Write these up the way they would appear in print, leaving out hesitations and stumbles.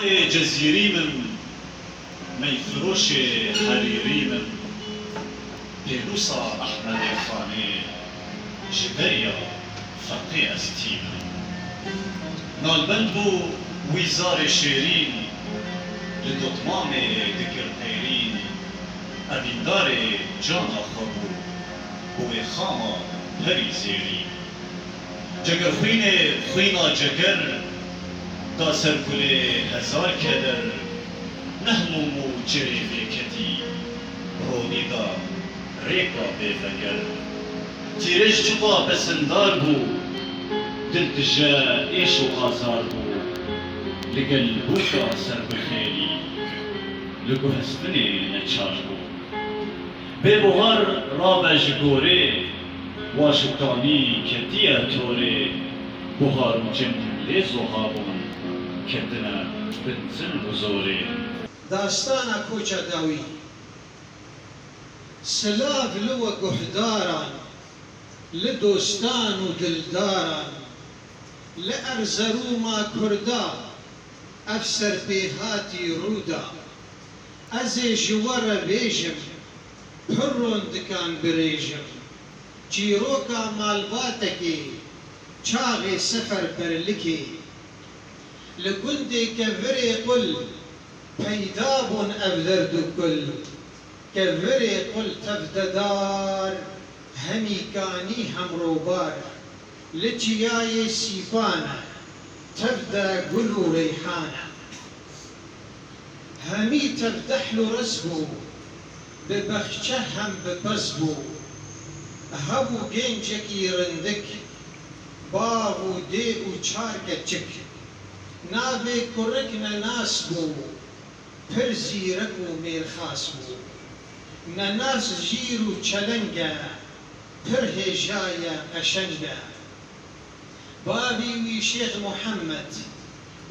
جزيري من ميفروش حريري من بيلوسا أحمد فاني جبريا فقي أستينا نالبندبو وزار شيرين لدوتمام دكر قيرين أبيندار جانا خبو بوي خاما هري زيرين جگر خوینا جگر دا سرکل هزار کدر نهموم و جری بیکتی رونی دا ریکا بیفگر تیرش چوبا بسندار بو دل تجا ایش و آزار بو لگل بوکا سر بخیری لگو هستنی نچار بو ببوهار رابج گوره واشتانی کتیه توره بخار و جمله زهابون کتنه بنزن و زوره داستانا کوچه داوی سلاف لو گهداران لدوستان و دلداران لأرزروما کردا افسر بیهاتی رودا ازی جوار بیجم پرون دکان بریجم چیروکا مالباتکی چاغی سفر برلکی لگندی کفری قل پیدابون افدردو کل کفری قل تفددار همی کانی هم روبار لچیای سیپانا تفدا گلو ریحانا همی تفدحلو رزبو ببخچه هم بپزبو هبو گنجکی رندک باو دی و چارک چک ناوی کرک نناس بو پر زیرک و میرخاس بو نناس جیر و چلنگا پر هجایا قشنگا بابی وی شیخ محمد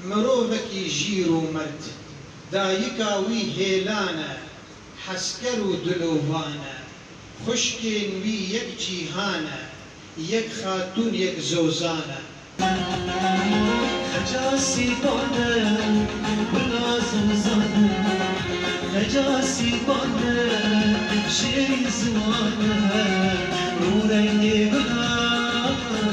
مروفکی جیر و مرد دایکا وی هیلانا حسکر و دلووانا خشکین وی یک جیهانه یک خاتون یک زوزانه خجاسی بانه بلازم زانه خجاسی بانه شیری زمانه رو رنگی بلانه